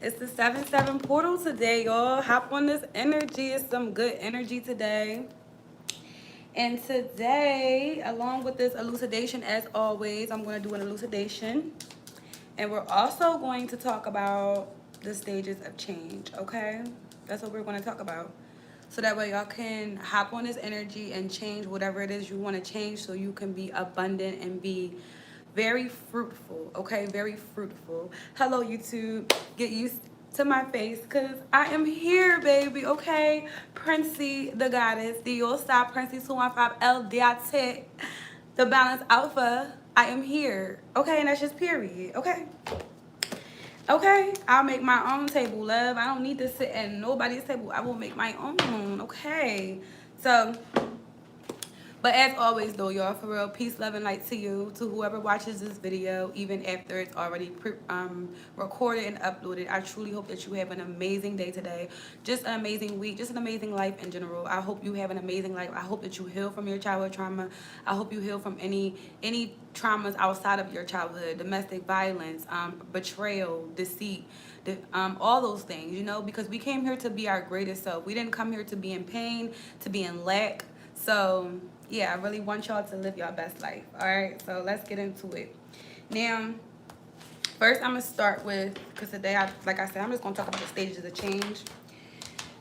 It's the 7-7 portal today, y'all. Hop on this energy. It's some good energy today. And today, along with this elucidation, as always, I'm going to do an elucidation. And we're also going to talk about the stages of change, okay? That's what we're going to talk about. So that way y'all can hop on this energy and change whatever it is you want to change so you can be abundant and be very fruitful, okay? Very fruitful. Hello, YouTube. Get used to my face because I am here, baby, okay? Princey, the goddess, the Yo Stop Princey 215 LDIT, the Balance Alpha. I am here, okay? And that's just period, okay? Okay, I'll make my own table, love. I don't need to sit at nobody's table. I will make my own, okay? So, but as always, though, y'all, for real, peace, love, and light to you, to whoever watches this video, even after it's already recorded and uploaded. I truly hope that you have an amazing day today, just an amazing week, just an amazing life in general. I hope you have an amazing life. I hope that you heal from your childhood trauma. I hope you heal from any traumas outside of your childhood, domestic violence, betrayal, deceit, all those things, you know, because we came here to be our greatest self. We didn't come here to be in pain, to be in lack. So yeah, I really want y'all to live your best life. All right, so let's get into it. Now, first I'm gonna start with, because today, like I said, I'm just gonna talk about the stages of change.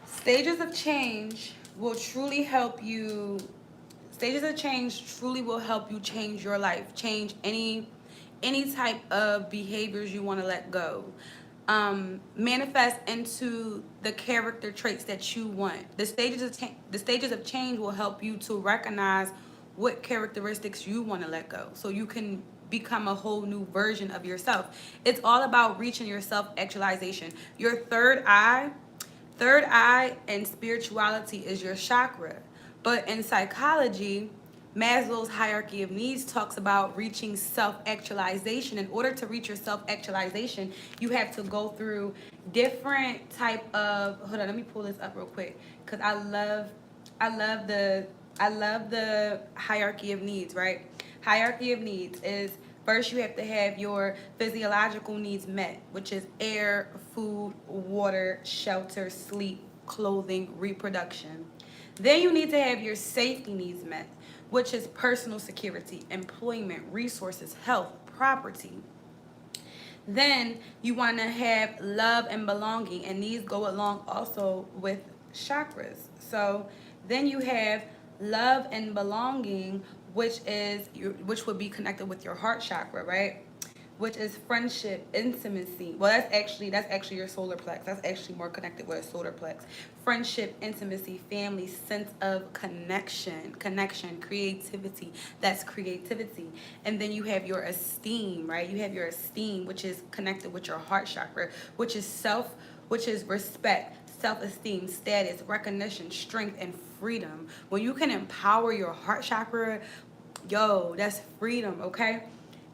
Stages of change will truly help you. Stages of change truly will help you change your life, change any type of behaviors you want to let go. Manifest into the character traits that you want. The stages of change will help you to recognize what characteristics you want to let go, so you can become a whole new version of yourself. It's all about reaching your self-actualization. Your third eye in spirituality is your chakra, but in psychology, Maslow's hierarchy of needs talks about reaching self-actualization. In order to reach your self-actualization, you have to go through different type of, hold on, let me pull this up real quick, because I love the hierarchy of needs, right? Hierarchy of needs is, first you have to have your physiological needs met, which is air, food, water, shelter, sleep, clothing, reproduction. Then you need to have your safety needs met, which is personal security, employment, resources, health, property. Then you want to have love and belonging, and these go along also with chakras. So then you have love and belonging, which would be connected with your heart chakra, right? Which is friendship, intimacy. Well, that's actually your solar plex. That's actually more connected with a solar plex. Friendship, intimacy, family, sense of connection, creativity. That's creativity. And then you have your esteem, right? You have your esteem, which is connected with your heart chakra, which is respect, self-esteem, status, recognition, strength, and freedom. When you can empower your heart chakra, yo, that's freedom, okay?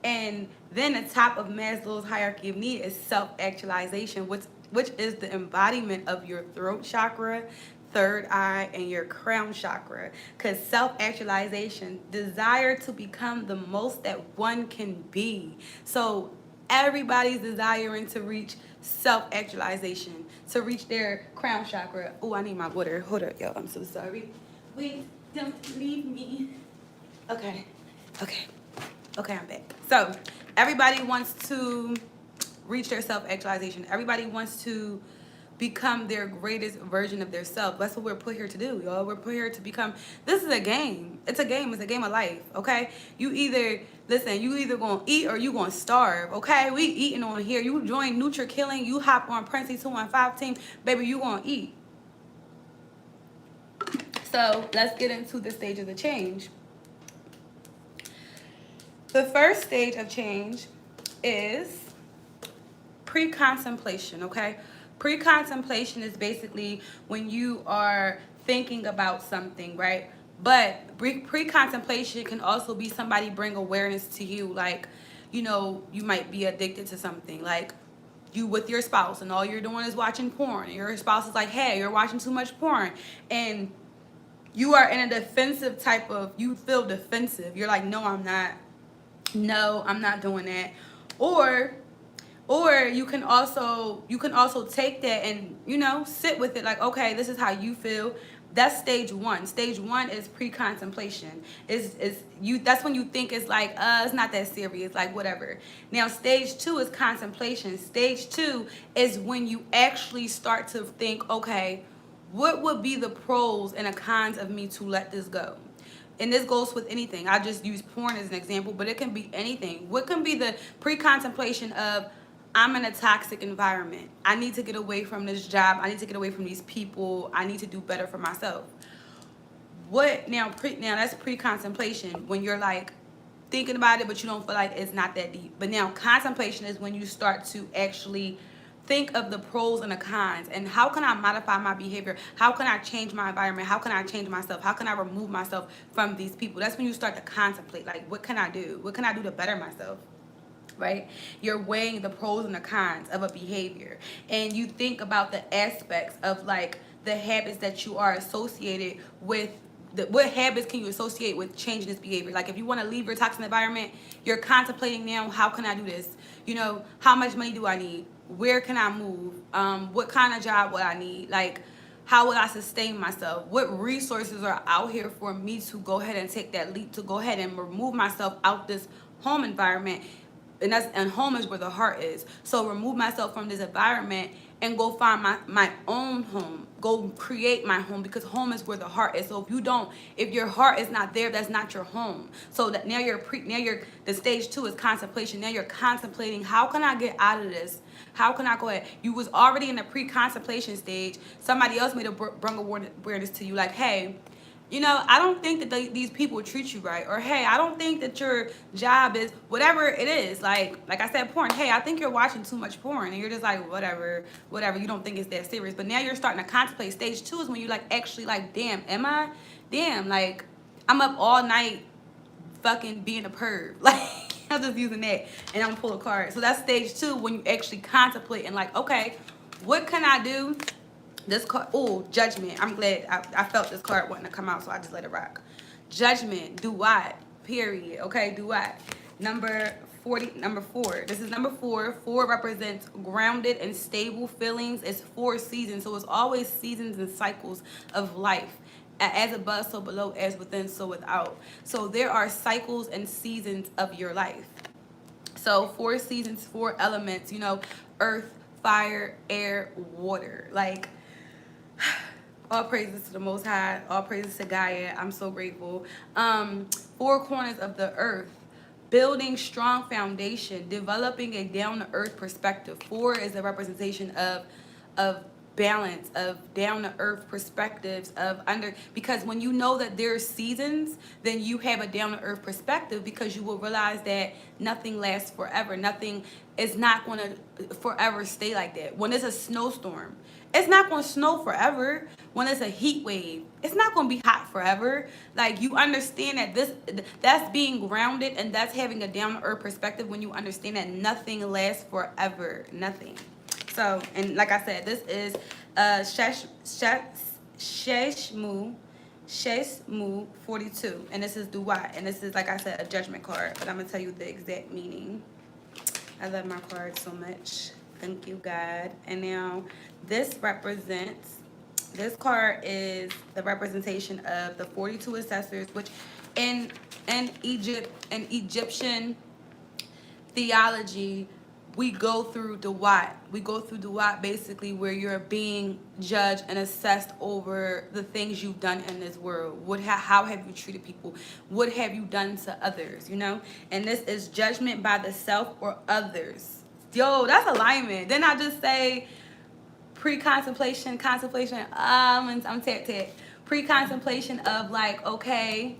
And then the top of Maslow's hierarchy of need is self-actualization, which is the embodiment of your throat chakra, third eye, and your crown chakra. Because self-actualization, desire to become the most that one can be. So everybody's desiring to reach self-actualization, to reach their crown chakra. Oh, I need my water. Hold up, yo. I'm so sorry. Wait, don't leave me. Okay. Okay, I'm back. So everybody wants to reach their self-actualization. Everybody wants to become their greatest version of their self. That's what we're put here to do, y'all. We're put here to become. This is a game. It's a game. It's a game of life, okay? You either gonna eat or you gonna starve, okay? We eating on here. You join Nutra Killing. You hop on Princey 215 team, baby. You gonna eat. So let's get into the stages of change. The first stage of change is pre-contemplation, okay? Pre-contemplation is basically when you are thinking about something, right? But pre-contemplation can also be somebody bring awareness to you, like, you know, you might be addicted to something, like you with your spouse and all you're doing is watching porn. And your spouse is like, hey, you're watching too much porn. And you are in a defensive type of, you feel defensive. You're like, no, I'm not doing that. Or Or you can also take that and, you know, sit with it like, okay, this is how you feel. That's stage one. Stage one is pre-contemplation. Is you That's when you think it's like, it's not that serious, like whatever. Now stage two is contemplation. Stage two is when you actually start to think, okay, what would be the pros and the cons of me to let this go? And this goes with anything. I just use porn as an example, but it can be anything. What can be the pre-contemplation of, I'm in a toxic environment. I need to get away from this job. I need to get away from these people. I need to do better for myself. What now? Now that's pre-contemplation, when you're like thinking about it, but you don't feel like it's not that deep. But now contemplation is when you start to actually think of the pros and the cons, and how can I modify my behavior? How can I change my environment? How can I change myself? How can I remove myself from these people? That's when you start to contemplate, like, what can I do? What can I do to better myself? Right? You're weighing the pros and the cons of a behavior, and you think about the aspects of like the habits that you are associated with. What habits can you associate with changing this behavior? Like if you want to leave your toxic environment, you're contemplating now, how can I do this? You know, how much money do I need? Where can I move? What kind of job would I need? Like, how will I sustain myself? What resources are out here for me to go ahead and take that leap, to go ahead and remove myself out this home environment? And home is where the heart is. So remove myself from this environment and go find my own home. Go create my home, because home is where the heart is. So if your heart is not there, that's not your home. So that now the stage two is contemplation. Now you're contemplating, how can I get out of this? How can I go ahead? You was already in the pre-contemplation stage. Somebody else made a bring awareness to you, like, hey, you know, I don't think that these people treat you right. Or, hey, I don't think that your job is, whatever it is. Like I said, porn. Hey, I think you're watching too much porn. And you're just like, whatever. You don't think it's that serious. But now you're starting to contemplate. Stage two is when you like actually like, damn, am I? Damn, like, I'm up all night fucking being a perv. Like, I'm just using that. And I'm going to pull a card. So that's stage two, when you actually contemplate and like, okay, what can I do? This card, oh, judgment. I'm glad I felt this card wanting to come out, so I just let it rock. Judgment, do what? Period. Okay, do what? Number 4. This is number 4. 4 represents grounded and stable feelings. It's 4 seasons, so it's always seasons and cycles of life. As above, so below, as within, so without. So there are cycles and seasons of your life. So 4 seasons, 4 elements, you know, earth, fire, air, water. Like, all praises to the Most High. All praises to Gaia. I'm so grateful. 4 corners of the earth. Building strong foundation. Developing a down-to-earth perspective. 4 is a representation of balance, of down-to-earth perspectives, because when you know that there's seasons, then you have a down-to-earth perspective, because you will realize that nothing lasts forever. Nothing is not going to forever stay like that. When it's a snowstorm, it's not going to snow forever. When it's a heat wave, it's not going to be hot forever. Like, you understand that that's being grounded, and that's having a down-to-earth perspective, when you understand that nothing lasts forever. Nothing. So, and like I said, this is Sheshmu 42, and this is Duwat, and this is, like I said, a judgment card, but I'm going to tell you the exact meaning. I love my cards so much. Thank you, God. And now this card is the representation of the 42 assessors, which in Egyptian theology, we go through Duwat. We go through Duwat, basically, where you're being judged and assessed over the things you've done in this world. How have you treated people? What have you done to others, you know? And this is judgment by the self or others. Yo, that's alignment. Then I just say pre-contemplation, contemplation. I'm tap. Pre-contemplation of like, okay,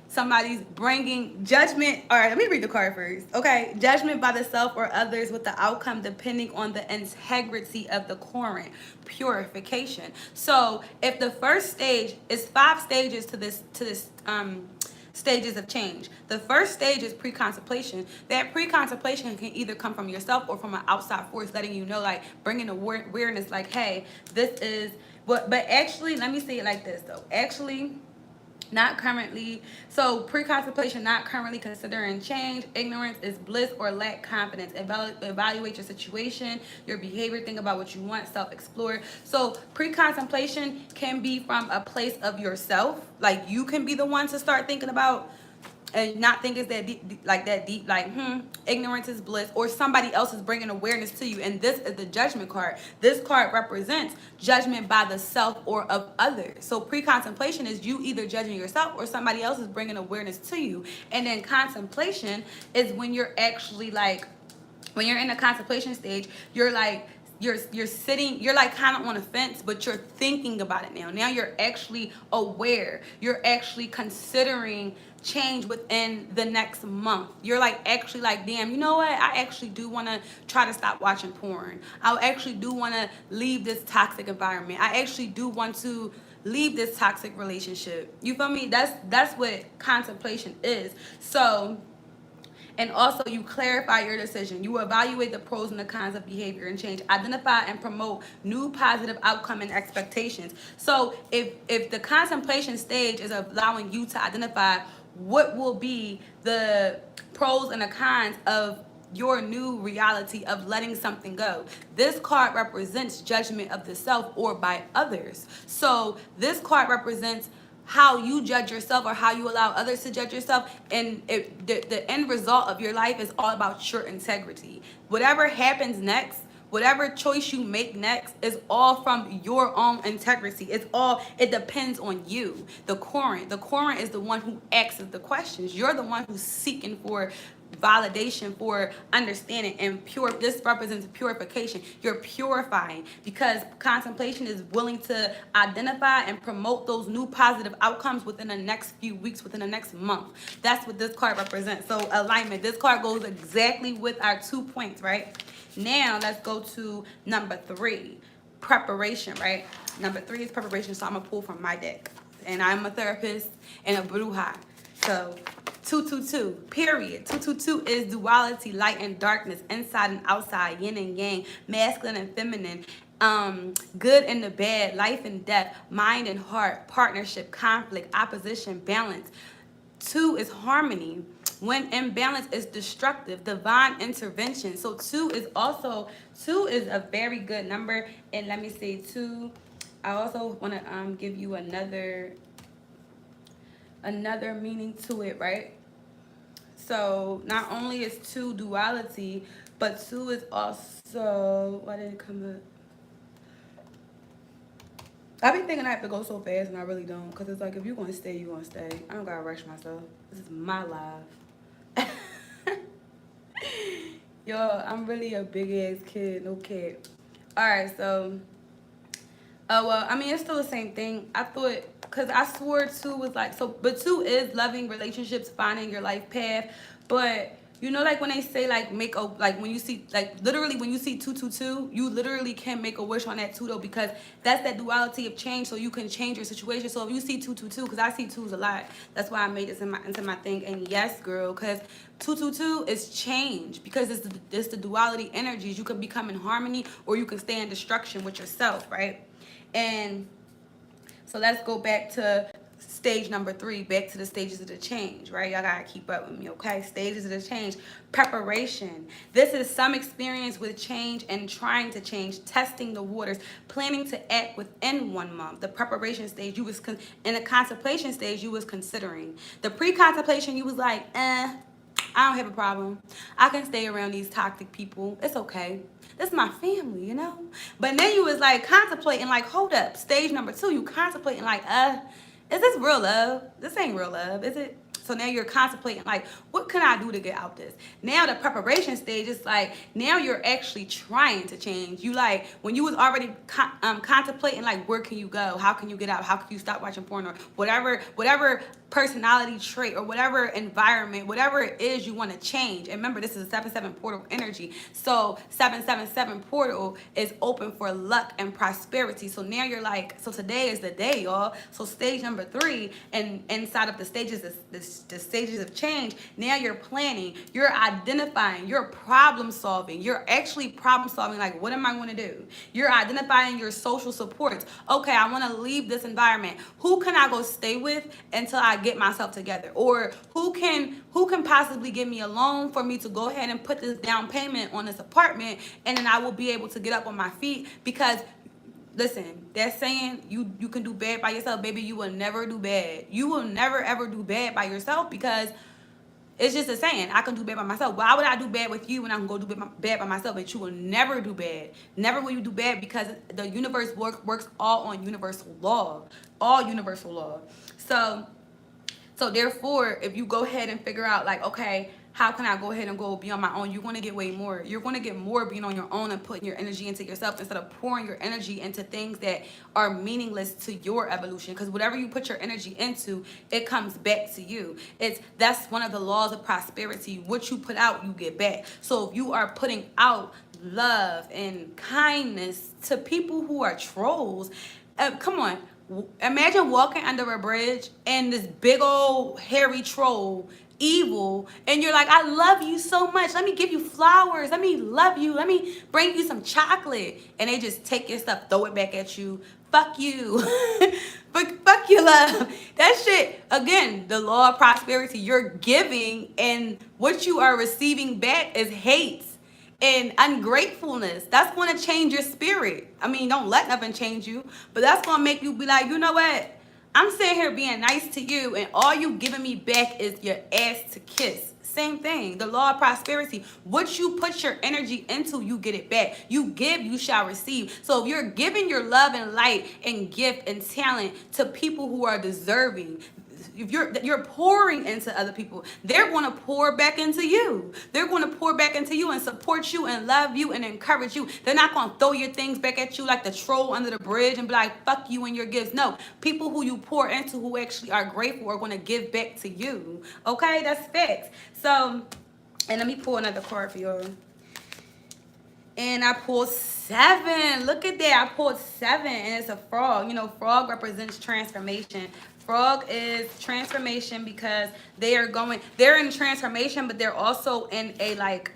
somebody's bringing judgment. All right, let me read the card first. Okay, judgment by the self or others, with the outcome depending on the integrity of the current. Purification. So if the first stage is 5 stages to this stages of change. The first stage is pre-contemplation. That pre-contemplation can either come from yourself or from an outside force, letting you know, like, bringing awareness, like, hey, this is what. But actually, let me say it like this though. Actually, Not currently. So pre-contemplation, not currently considering change. Ignorance is bliss or lack confidence. Evaluate your situation, your behavior, think about what you want, self-explore. So pre-contemplation can be from a place of yourself. Like you can be the one to start thinking about and not think it's that deep, like ignorance is bliss, or somebody else is bringing awareness to you. And this is the judgment card. This card represents judgment by the self or of others. So pre-contemplation is you either judging yourself or somebody else is bringing awareness to you. And then contemplation is when you're actually like, when you're in the contemplation stage, you're like, you're sitting, you're like kind of on a fence, but you're thinking about it now. Now you're actually aware. You're actually considering change within the next month. You're like actually like, damn, you know what? I actually do want to try to stop watching porn. I actually do want to leave this toxic environment. I actually do want to leave this toxic relationship. You feel me? That's what contemplation is. So, and also you clarify your decision. You evaluate the pros and the cons of behavior and change. Identify and promote new positive outcome and expectations. So if the contemplation stage is allowing you to identify what will be the pros and the cons of your new reality of letting something go. This card represents judgment of the self or by others. So this card represents how you judge yourself or how you allow others to judge yourself. And the end result of your life is all about your integrity. Whatever happens next, whatever choice you make next is all from your own integrity. It depends on you. The current is the one who asks the questions. You're the one who's seeking for validation, for understanding, and this represents purification. You're purifying because contemplation is willing to identify and promote those new positive outcomes within the next few weeks, within the next month. That's what this card represents. So alignment, this card goes exactly with our 2 points, right? Now let's go to number 3, preparation, right? Number 3 is preparation. So I'm gonna pull from my deck, and I'm a therapist and a bruja. So 222, period. 222 is duality, light and darkness, inside and outside, yin and yang, masculine and feminine, good and the bad, life and death, mind and heart, partnership, conflict, opposition, balance. 2 is harmony. When imbalance is destructive, divine intervention. So 2 is a very good number. And let me say 2. I also want to give you another meaning to it, right? So not only is 2 duality, but 2 is also, why did it come up? I be thinking I have to go so fast and I really don't, because it's like, if you're going to stay, you're going to stay. I don't got to rush myself. This is my life. Yo, I'm really a big ass kid, no kid. Alright, so well, I mean, it's still the same thing. I thought, because I swore 2 was like, so, but 2 is loving relationships, finding your life path. But, you know, like when they say, like, when you see, like, literally when you see 222, you literally can make a wish on that 2, though, because that's that duality of change, so you can change your situation. So if you see 222, because I see 2s a lot, that's why I made this into my thing. And yes, girl, because 222 is change, because it's the duality energies. You can become in harmony, or you can stay in destruction with yourself, right? And so let's go back to stage number 3, back to the stages of the change, right? Y'all gotta keep up with me, okay? Stages of the change. Preparation. This is some experience with change and trying to change, testing the waters, planning to act within 1 month. The preparation stage, you was in the contemplation stage, you was considering. The pre-contemplation, you was like, I don't have a problem. I can stay around these toxic people. It's okay. This is my family, you know? But then you was like contemplating, like, hold up. Stage number 2, you contemplating like, is this real love? This ain't real love, is it? So now you're contemplating, like, what can I do to get out this? Now the preparation stage is like, now you're actually trying to change. You like, when you was already contemplating, like, where can you go? How can you get out? How can you stop watching porn? Or whatever personality trait or whatever environment, whatever it is you want to change. And remember, this is a 7-7 portal energy. So 777 portal is open for luck and prosperity. So now you're like, so today is the day, y'all. So stage number 3, and inside of the stages, the stages of change, now you're planning, you're identifying, you're problem solving. You're actually problem solving, like, what am I going to do? You're identifying your social supports. Okay, I want to leave this environment. Who can I go stay with until I get myself together? Or who can possibly give me a loan for me to go ahead and put this down payment on this apartment, and then I will be able to get up on my feet? Because listen, that saying, you can do bad by yourself, baby, you will never do bad. You will never ever do bad by yourself, because it's just a saying, I can do bad by myself. Why would I do bad with you when I can go do bad by myself? But you will never do bad. Never will you do bad, because the universe works all on universal law. All universal law. So therefore, if you go ahead and figure out, like, okay, how can I go ahead and go be on my own? You're going to get way more. You're going to get more being on your own and putting your energy into yourself, instead of pouring your energy into things that are meaningless to your evolution. Because whatever you put your energy into, it comes back to you. That's one of the laws of prosperity. What you put out, you get back. So if you are putting out love and kindness to people who are trolls, come on. Imagine walking under a bridge and this big old hairy troll, evil, and you're like, I love you so much. Let me give you flowers. Let me love you. Let me bring you some chocolate. And they just take your stuff, throw it back at you. Fuck you. Fuck you, love. That shit, again, the law of prosperity. You're giving, and what you are receiving back is hate and ungratefulness. That's going to change your spirit. I mean, don't let nothing change you, but that's going to make you be like, you know what? I'm sitting here being nice to you, and all you giving me back is your ass to kiss. Same thing. The law of prosperity. What you put your energy into, you get it back. You give, you shall receive. So if you're giving your love and light and gift and talent to people who are deserving, if you're pouring into other people, they're going to pour back into you. They're going to pour back into you and support you and love you and encourage you. They're not going to throw your things back at you like the troll under the bridge and be like, fuck you and your gifts. No, people who you pour into, who actually are grateful, are going to give back to you. Okay, that's facts. So, and let me pull another card for y'all. And I pulled 7. Look at that. I pulled 7, and it's a frog. You know, frog represents transformation. Frog is transformation, because they're in transformation, but they're also in a, like,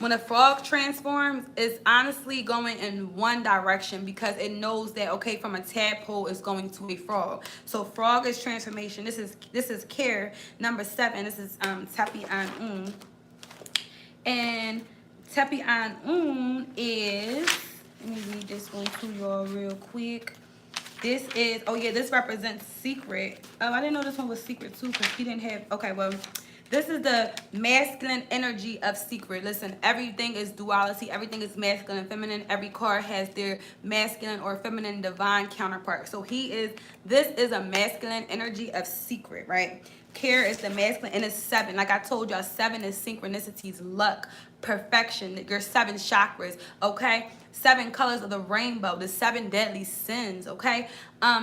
when a frog transforms, it's honestly going in one direction, because it knows that, okay, from a tadpole is going to a frog. So frog is transformation. This is care number 7. This is Tepi An. And Tepi An is, let me read this one to y'all real quick. This is, oh yeah, this represents secret. Oh, I didn't know this one was secret too, because he didn't have, okay, well, this is the masculine energy of secret. Listen, everything is duality. Everything is masculine and feminine. Every card has their masculine or feminine divine counterpart. So this is a masculine energy of secret, right? Care is the masculine, and it's 7. Like I told y'all, 7 is synchronicities, luck, perfection, your 7 chakras, okay? 7 colors of the rainbow, the 7 deadly sins, okay?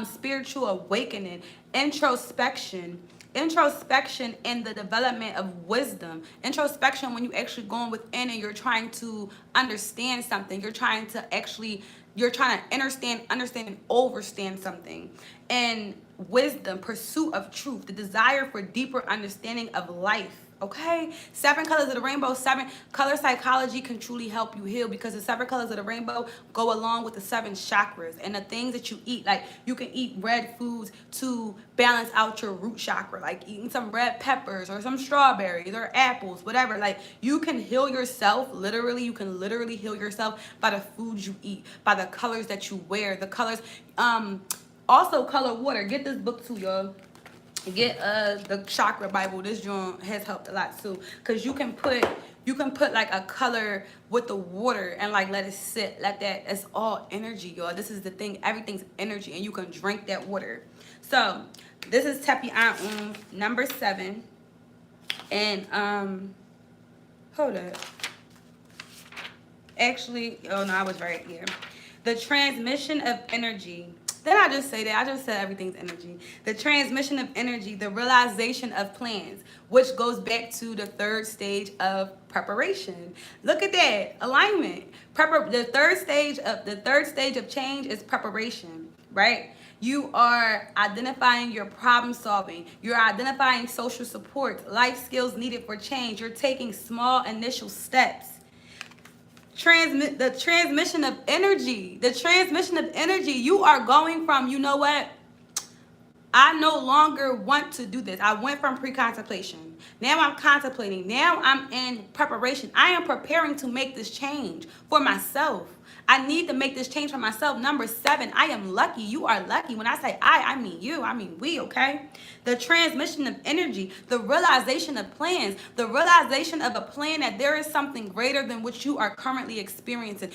Spiritual awakening, introspection and the development of wisdom. Introspection, when you actually going within and you're trying to understand something. You're trying to understand and overstand something. And wisdom, pursuit of truth, the desire for deeper understanding of life. Okay, 7 colors of the rainbow. 7 color psychology can truly help you heal, because the 7 colors of the rainbow go along with the 7 chakras and the things that you eat. Like, you can eat red foods to balance out your root chakra, like eating some red peppers or some strawberries or apples, whatever. Like, you can heal yourself. Literally, you can literally heal yourself by the foods you eat, by the colors that you wear, the colors. Also, color water. Get this book too, y'all. Get the chakra Bible. This joint has helped a lot too, because you can put like a color with the water and like let it sit like that. It's all energy, y'all. This is the thing. Everything's energy, and you can drink that water. So this is Tepi An number 7, and hold up. Actually, oh no, I was right here. The transmission of energy. Did I just say that? I just said everything's energy. The transmission of energy, the realization of plans, which goes back to the third stage of preparation. Look at that. Alignment. The third stage of change is preparation, right? You are identifying your problem solving. You're identifying social support, life skills needed for change. You're taking small initial steps. The transmission of energy. The transmission of energy. You are going from, you know what? I no longer want to do this. I went from pre-contemplation. Now I'm contemplating. Now I'm in preparation. I am preparing to make this change for myself. I need to make this change for myself. Number 7, I am lucky. You are lucky. When I say I mean you. I mean we, okay? The transmission of energy, the realization of plans, the realization of a plan that there is something greater than what you are currently experiencing.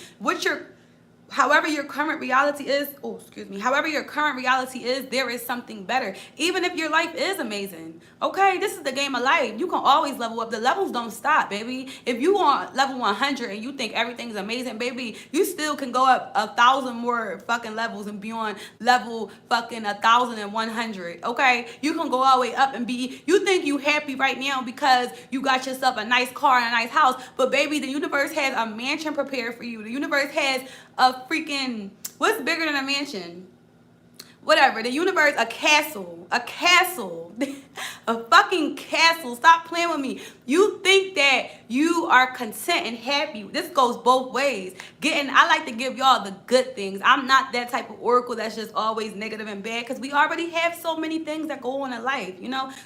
However your current reality is, however your current reality is, there is something better. Even if your life is amazing, okay? This is the game of life. You can always level up. The levels don't stop, baby. If you want level 100 and you think everything's amazing, baby, you still can go up 1,000 more fucking levels and be on level fucking 1,100, okay? You can go all the way up and you think you happy right now because you got yourself a nice car and a nice house, but baby, the universe has a mansion prepared for you. The universe has a freaking, what's bigger than a mansion? Whatever, the universe, a castle, a fucking castle. Stop playing with me. You think that you are content and happy. This goes both ways. I like to give y'all the good things. I'm not that type of oracle that's just always negative and bad, because we already have so many things that go on in life,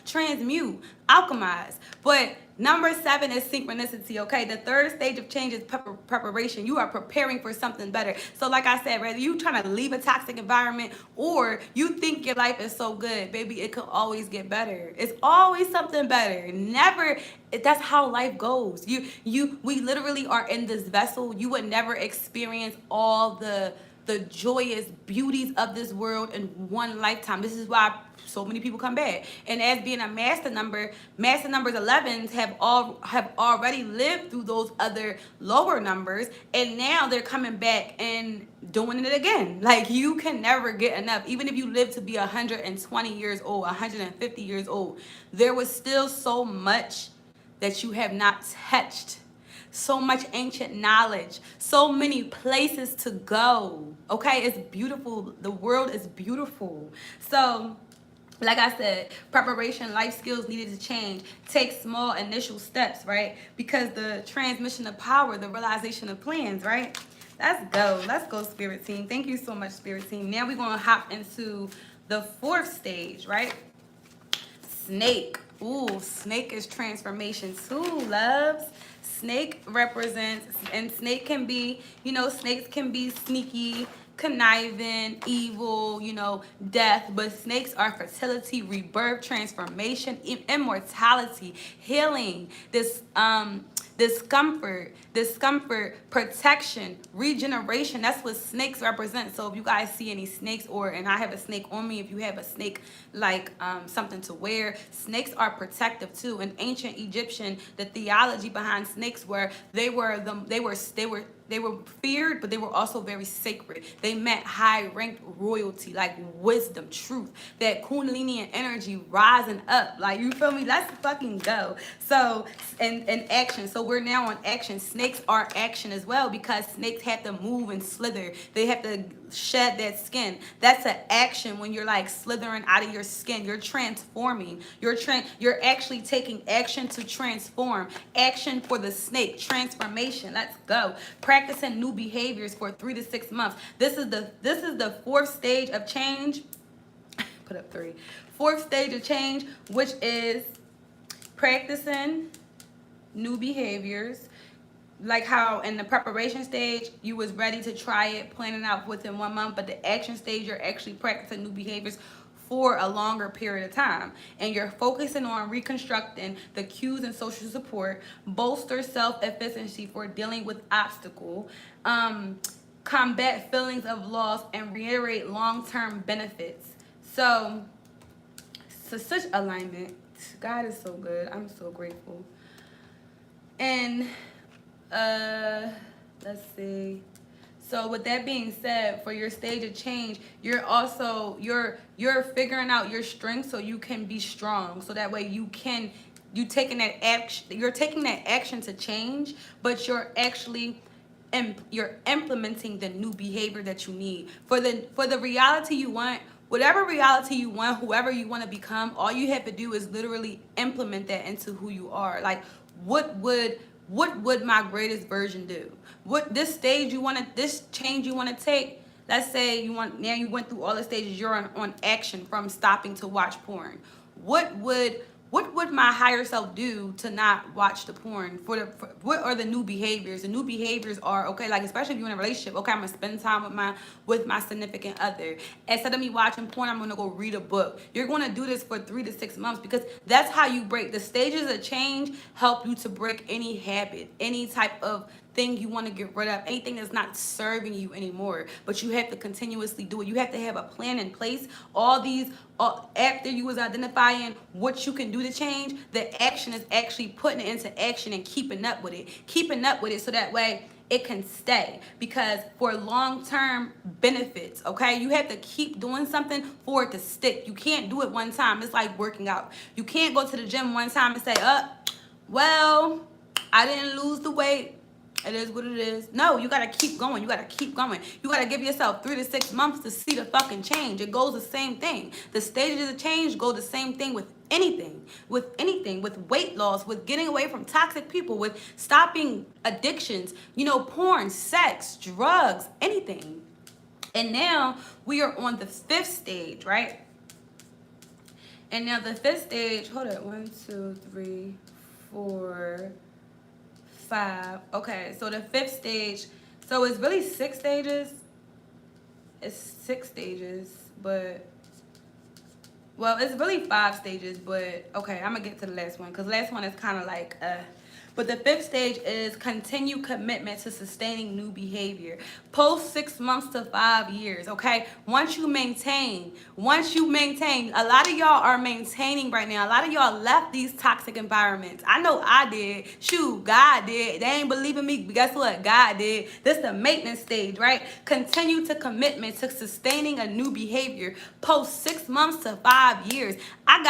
transmute, alchemize. But number 7 is synchronicity, okay? The third stage of change is preparation. You are preparing for something better. So like I said, whether you trying to leave a toxic environment or you think your life is so good, baby, it could always get better. It's always something better. Never, that's how life goes. We literally are in this vessel. You would never experience all the joyous beauties of this world in one lifetime. This is why so many people come back. And as being a master numbers 11s have already lived through those other lower numbers, and now they're coming back and doing it again. Like, you can never get enough. Even if you live to be 120 years old, 150 years old, there was still so much that you have not touched. So much ancient knowledge, so many places to go. Okay, it's beautiful. The world is beautiful. So, like I said, preparation, life skills needed to change. Take small initial steps, right? Because the transmission of power, the realization of plans, right? Let's go, Spirit Team. Thank you so much, Spirit Team. Now we're going to hop into the 4th stage, right? Snake. Ooh, snake is transformation too, loves. Snake represents, and snake can be, snakes can be sneaky, conniving, evil, death, but snakes are fertility, rebirth, transformation, immortality, healing, discomfort, protection, regeneration. That's what snakes represent. So if you guys see any snakes, and I have a snake on me, if you have a snake like something to wear, snakes are protective too. In ancient Egyptian, the theology behind snakes were they were feared, but they were also very sacred. They meant high-ranked royalty, like wisdom, truth, that kundalini and energy rising up. Like, you feel me? Let's fucking go. So, and action. So we're now on action. Snakes are action as well, because snakes have to move and slither. They have to shed that skin. That's an action when you're like slithering out of your skin. You're transforming. You're actually taking action to transform. Action for the snake. Transformation. Let's go. Practicing new behaviors for 3 to 6 months. This is the 4th stage of change. Put up 3. 4th stage of change, which is practicing new behaviors. Like how in the preparation stage, you was ready to try it, planning out within 1 month, but the action stage, you're actually practicing new behaviors for a longer period of time. And you're focusing on reconstructing the cues and social support, bolster self-efficiency for dealing with obstacle, combat feelings of loss, and reiterate long-term benefits. So such alignment. God is so good. I'm so grateful. And let's see. So with that being said, for your stage of change, you're also you're figuring out your strengths so you can be strong. So that way you're taking that action to change, but you're implementing the new behavior that you need for the reality you want. Whatever reality you want, whoever you want to become, all you have to do is literally implement that into who you are. Like, what would my greatest version do? What this change you want to take? Let's say you went through all the stages. You're on action from stopping to watch porn. What would what would my higher self do to not watch the porn? What are the new behaviors? The new behaviors are, okay, like especially if you're in a relationship. Okay, I'm gonna spend time with my significant other. Instead of me watching porn, I'm gonna go read a book. You're gonna do this for 3 to 6 months because that's how you break the stages of change. Help you to break any habit, any type of thing you want to get rid of, anything that's not serving you anymore. But you have to continuously do it. You have to have a plan in place. After you was identifying what you can do to change, the action is actually putting it into action and keeping up with it so that way it can stay, because for long-term benefits, okay, you have to keep doing something for it to stick. You can't do it one time. It's like working out. You can't go to the gym one time and say, well, I didn't lose the weight, it is what it is. No, you gotta keep going. You gotta give yourself 3 to 6 months to see the fucking change. It goes the same thing. The stages of change go the same thing with anything, with weight loss, with getting away from toxic people, with stopping addictions, porn, sex, drugs, anything. And now we are on the 5th stage, right? And now the 5th stage, hold up, 1, 2, 3, 4, 5. Okay, so the 5th stage, so it's really 6 stages. It's 6 stages, but, well, it's really 5 stages, but, okay, I'm gonna get to the last one, because the last one is kind of like, but the 5th stage is continue commitment to sustaining new behavior. Post 6 months to 5 years, okay? Once you maintain, a lot of y'all are maintaining right now. A lot of y'all left these toxic environments. I know I did. Shoot, God did. They ain't believing me, but guess what? God did. This is the maintenance stage, right? Continue to commitment to sustaining a new behavior. Post 6 months to 5 years. I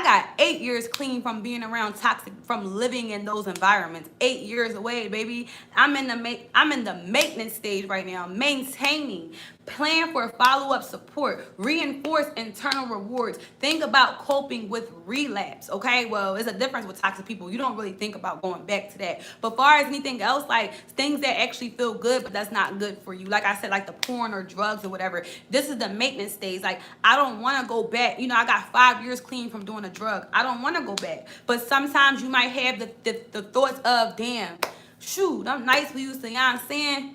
got 8 years clean from being around toxic, from living in those environments. 8 years away, baby. I'm in the maintenance stage right now. Maintaining. Plan for follow-up support. Reinforce internal rewards. Think about coping with relapse, okay? Well, there's a difference with toxic people. You don't really think about going back to that. But far as anything else, like things that actually feel good, but that's not good for you. Like I said, like the porn or drugs or whatever. This is the maintenance stage. Like, I don't want to go back. I got 5 years clean from doing a drug. I don't want to go back. But sometimes you might have the thoughts of, damn, shoot, them nights we used to,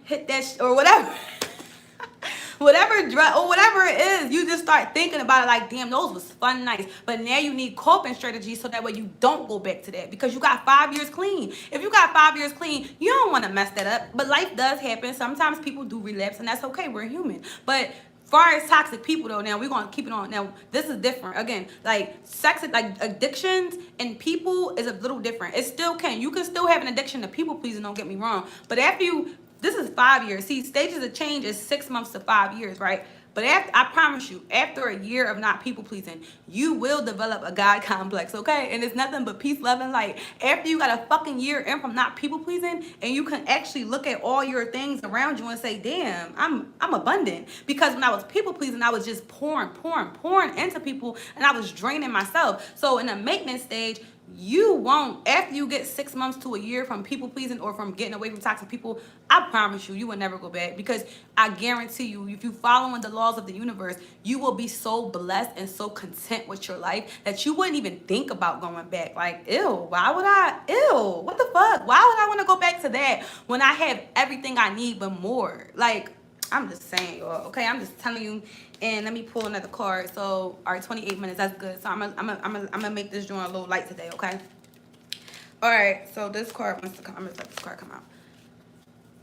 hit that or whatever. Whatever drug or whatever it is, you just start thinking about it like, damn, those was fun nights. But now you need coping strategies so that way you don't go back to that, because you got 5 years clean. If you got 5 years clean, you don't want to mess that up. But life does happen. Sometimes people do relapse, and that's okay. We're human. But far as toxic people though, now we're gonna keep it on. Now this is different. Again, like sex, like addictions and people is a little different. You can still have an addiction to people pleasing, don't get me wrong. But this is 5 years. See, stages of change is 6 months to 5 years, right? But I promise you, after a year of not people pleasing, you will develop a God complex, okay? And it's nothing but peace, love, and light. After you got a fucking year in from not people pleasing, and you can actually look at all your things around you and say, damn, I'm abundant. Because when I was people pleasing, I was just pouring into people, and I was draining myself. So in the maintenance stage, you won't, after you get 6 months to a year from people pleasing or from getting away from toxic people, I promise you will never go back, because I guarantee you, if you following the laws of the universe, you will be so blessed and so content with your life that you wouldn't even think about going back. Like, what the fuck? Why would I want to go back to that when I have everything I need but more? Like, I'm just saying, y'all, okay? I'm just telling you. And let me pull another card. So, all right, 28 minutes. That's good. So, I'm gonna make this joint a little light today, okay? All right. So, this card wants to come. I'm gonna let this card come out.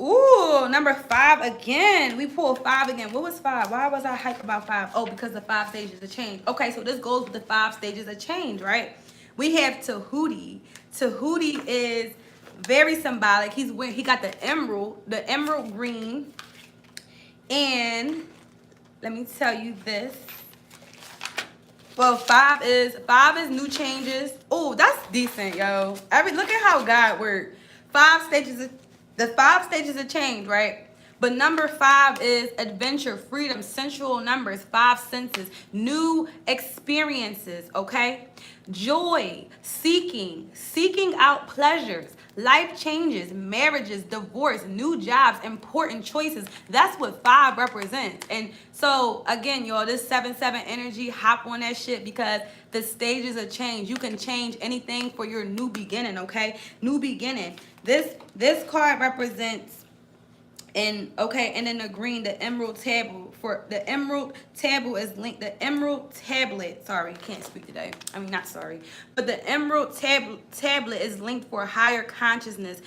Ooh, number 5 again. We pulled 5 again. What was 5? Why was I hyped about 5? Oh, because the 5 stages of change. Okay, so this goes with the 5 stages of change, right? We have Tahuti. Tahuti is very symbolic. He got the emerald green. And let me tell you this. Well, five is new changes. Oh, that's decent, yo. Look at how God worked. The 5 stages of change, right? But number 5 is adventure, freedom, sensual numbers, 5 senses, new experiences, okay? Joy, seeking out pleasures, life changes, marriages, divorce, new jobs, important choices. That's what 5 represents. And so again, y'all, this 7-7 energy, hop on that shit because the stages of change. You can change anything for your new beginning, okay? New beginning. This card represents and then the green, the emerald tablet. For the emerald tablet is linked. The emerald tablet. Sorry, can't speak today. I mean, not sorry, but the emerald tablet is linked for higher consciousness.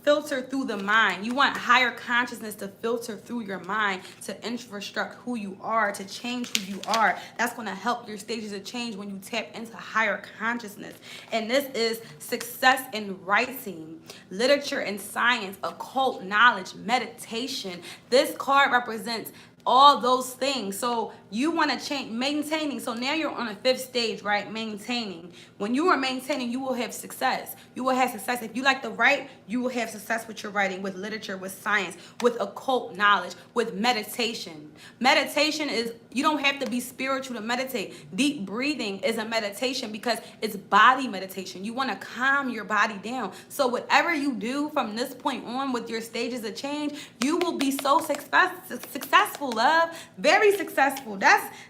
Filter through the mind. You want higher consciousness to filter through your mind, to infrastruct who you are, to change who you are. That's going to help your stages of change when you tap into higher consciousness. And this is success in writing, literature and science, occult knowledge, meditation. This card represents all those things. So you want to change, maintaining. So now you're on a 5th stage, right? Maintaining. When you are maintaining, you will have success. You will have success. If you like to write, you will have success with your writing, with literature, with science, with occult knowledge, with meditation. Meditation is, you don't have to be spiritual to meditate. Deep breathing is a meditation because it's body meditation. You want to calm your body down. So whatever you do from this point on with your stages of change, you will be so successful, love. Very successful.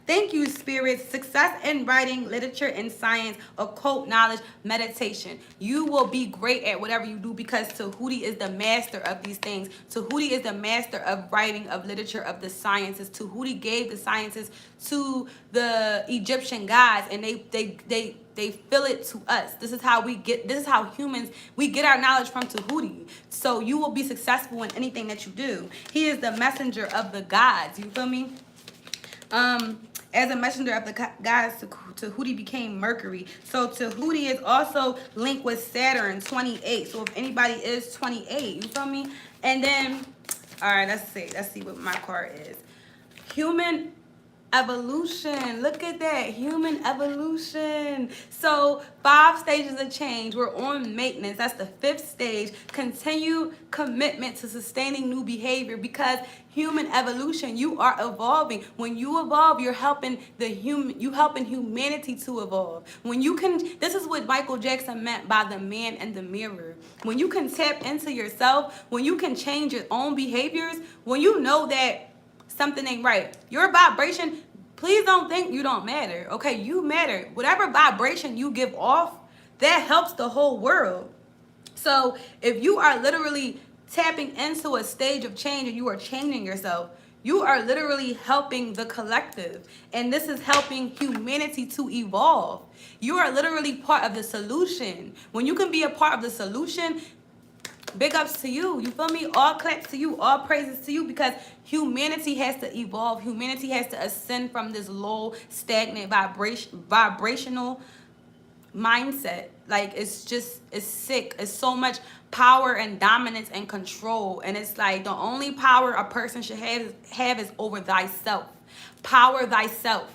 Thank you, Spirit. Success in writing, literature and science, occult knowledge, meditation. You will be great at whatever you do because Tahuti is the master of these things. Tahuti is the master of writing, of literature, of the sciences. Tahuti gave the sciences to the Egyptian gods, and they fill it to us. This is how humans, we get our knowledge from Tahuti. So you will be successful in anything that you do. He is the messenger of the gods. You feel me? As a messenger of the gods, Tahuti became Mercury. So Tahuti is also linked with Saturn, 28. So if anybody is 28, you feel me? And then, all right, let's see what my card is. Human evolution. Look at that. Human evolution. So 5 stages of change. We're on maintenance. That's the 5th stage. Continue commitment to sustaining new behavior because human evolution, you are evolving. When you evolve, you're helping humanity to evolve. When you can, this is what Michael Jackson meant by the man in the mirror. When you can tap into yourself, when you can change your own behaviors, when you know that something ain't right. Your vibration, please don't think you don't matter. Okay, you matter. Whatever vibration you give off, that helps the whole world. So if you are literally tapping into a stage of change and you are changing yourself, you are literally helping the collective. And this is helping humanity to evolve. You are literally part of the solution. When you can be a part of the solution, big ups to you. You feel me? All claps to you. All praises to you because humanity has to evolve. Humanity has to ascend from this low, stagnant vibrational mindset. Like, it's sick. It's so much power and dominance and control. And it's like the only power a person should have is over thyself. Power thyself.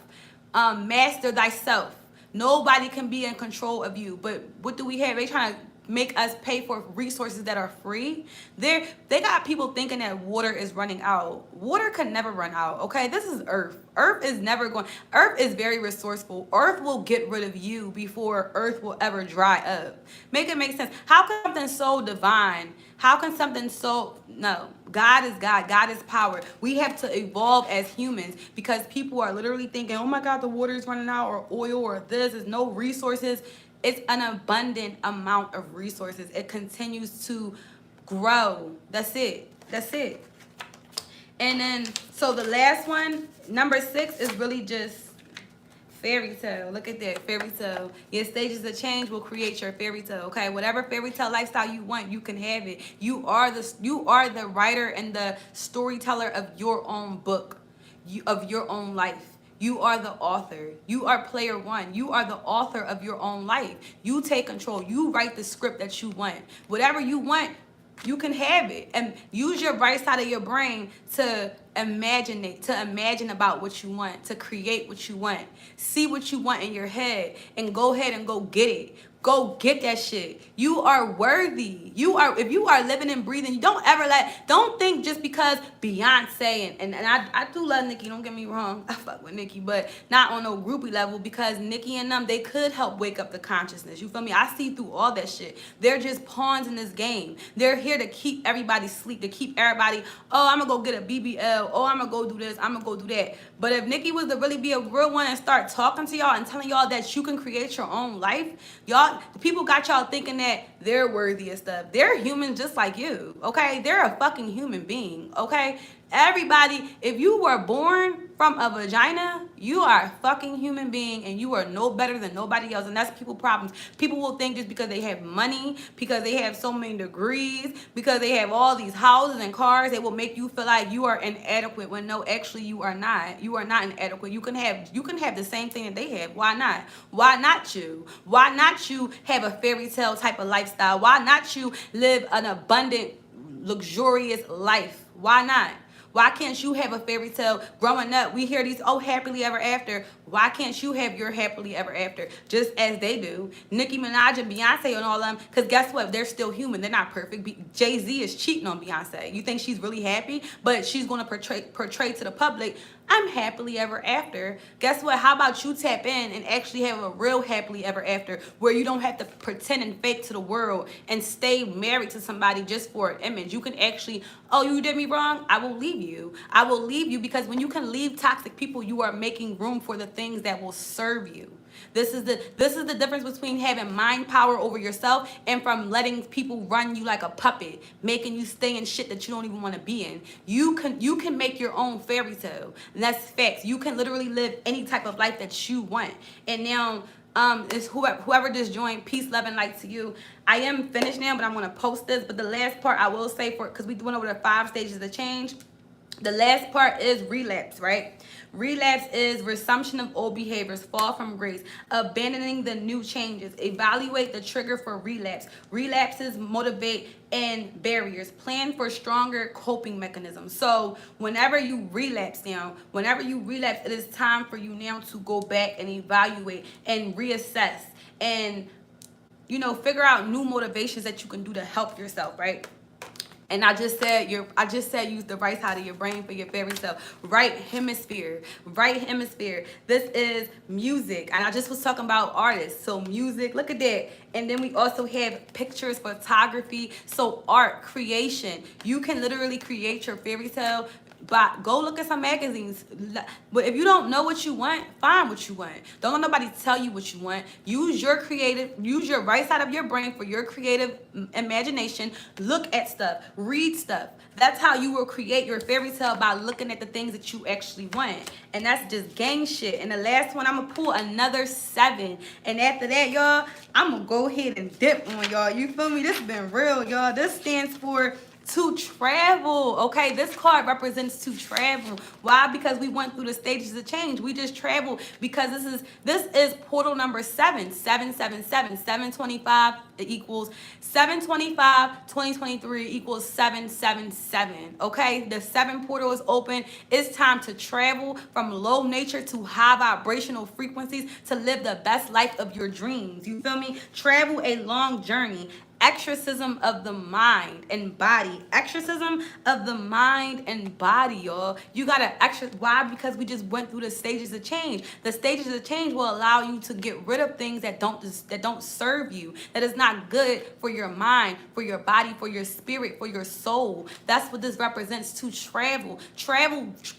Master thyself. Nobody can be in control of you. But what do we have? They trying to make us pay for resources that are free. They got people thinking that water is running out. Water can never run out, okay? This is Earth. Earth is never going. Earth is very resourceful. Earth will get rid of you before Earth will ever dry up. Make it make sense. How can something so divine, how can something so, no, God is God. God is power. We have to evolve as humans because people are literally thinking, oh my God, the water is running out, or oil, or this, is no resources. It's an abundant amount of resources. It continues to grow. That's it. That's it. And then, so the last one, number 6, is really just fairy tale. Look at that, fairy tale. Your stages of change will create your fairy tale. Okay, whatever fairy tale lifestyle you want, you can have it. You are the writer and the storyteller of your own book, of your own life. You are the author. You are player one. You are the author of your own life. You take control. You write the script that you want. Whatever you want, You can have it, and use your right side of your brain to imagine it, to imagine about what you want, to create what you want, see what you want in your head, and go ahead and go get it. Go get that shit. You are worthy. You are, if you are living and breathing, don't think just because Beyonce and I do love Nicki, don't get me wrong. I fuck with Nicki, but not on no groupie level, because Nicki and them, they could help wake up the consciousness. You feel me? I see through all that shit. They're just pawns in this game. They're here to keep everybody sleep, to keep everybody, oh, I'm gonna go get a BBL, oh, I'm gonna go do this, I'm gonna go do that. But if Nicki was to really be a real one and start talking to y'all and telling y'all that you can create your own life, y'all, the people got y'all thinking that they're worthy of stuff. They're human just like you, okay? They're a fucking human being, okay? Everybody, if you were born from a vagina, you are a fucking human being, and you are no better than nobody else. And that's people's problems. People will think just because they have money, because they have so many degrees, because they have all these houses and cars, they will make you feel like you are inadequate, when no, actually you are not. You are not inadequate. You can have the same thing that they have. Why not? Why not you? Why not you have a fairy tale type of lifestyle? Why not you live an abundant, luxurious life? Why not? Why can't you have a fairy tale? Growing up, we hear these, oh, happily ever after. Why can't you have your happily ever after just as they do? Nicki Minaj and Beyonce and all them, because guess what? They're still human. They're not perfect. Jay-Z is cheating on Beyonce. You think she's really happy? But she's going to portray to the public, I'm happily ever after. Guess what? How about you tap in and actually have a real happily ever after, where you don't have to pretend and fake to the world and stay married to somebody just for an image. You can actually, oh, you did me wrong? I will leave you. I will leave you, because when you can leave toxic people, you are making room for the things that will serve you. This is the difference between having mind power over yourself and from letting people run you like a puppet, making you stay in shit that you don't even want to be in. You can make your own fairy tale. And that's facts. You can literally live any type of life that you want. And now it's whoever just joined, peace, love, and light to you. I am finished now, but I'm going to post this. But the last part I will say, for because we went over the 5 stages of change, the last part is relapse, right? Relapse is resumption of old behaviors, fall from grace, abandoning the new changes, evaluate the trigger for relapse. Relapses motivate and barriers, plan for stronger coping mechanisms. So whenever you relapse now, it is time for you now to go back and evaluate and reassess and, you know, figure out new motivations that you can do to help yourself, right? And I just said use the right side of your brain for your fairy tale. Right hemisphere. This is music. And I just was talking about artists. So music, look at that. And then we also have pictures, photography. So art, creation. You can literally create your fairy tale. But go look at some magazines. But if you don't know what you want, find what you want. Don't let nobody tell you what you want. Use your right side of your brain for your creative imagination. Look at stuff, read stuff. That's how you will create your fairy tale, by looking at the things that you actually want. And that's just gang shit. And the last one, I'm gonna pull another 7. And after that, y'all, I'm gonna go ahead and dip on y'all. You feel me? This has been real, y'all. This stands for to travel. Okay, this card represents to travel. Why? Because we went through the stages of change. We just traveled, because this is portal number 7. 777. 725 equals 725. 2023 equals 777. Okay, the 7 portal is open. It's time to travel from low nature to high vibrational frequencies to live the best life of your dreams. You feel me? Travel a long journey. Exorcism of the mind and body. Exorcism of the mind and body, y'all. You gotta why? Because we just went through the stages of change. The stages of change will allow you to get rid of things that don't serve you, that is not good for your mind, for your body, for your spirit, for your soul. That's what this represents, to travel.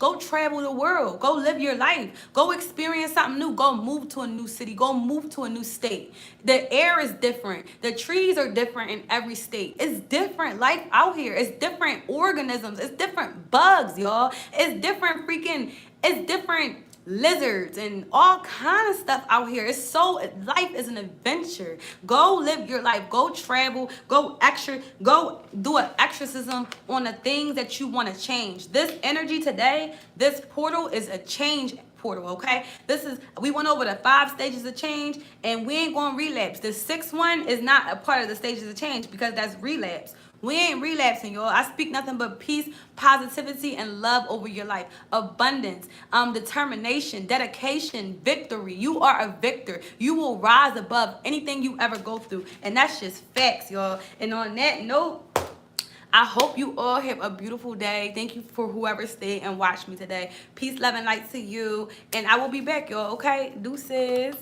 Go travel the world. Go live your life. Go experience something new. Go move to a new city. Go move to a new state. The air is different. The trees are different in every state. It's different life out here. It's different organisms. It's different bugs, y'all. It's different lizards and all kind of stuff out here. Life is an adventure. Go live your life. Go travel. Go do an exorcism on the things that you want to change. This energy today, this portal is a change portal, okay? We went over the 5 stages of change, and we ain't gonna relapse. The 6th one is not a part of the stages of change because that's relapse. We ain't relapsing, y'all. I speak nothing but peace, positivity, and love over your life. Abundance, determination, dedication, victory. You are a victor. You will rise above anything you ever go through. And that's just facts, y'all. And on that note, I hope you all have a beautiful day. Thank you for whoever stayed and watched me today. Peace, love, and light to you. And I will be back, y'all, okay? Deuces.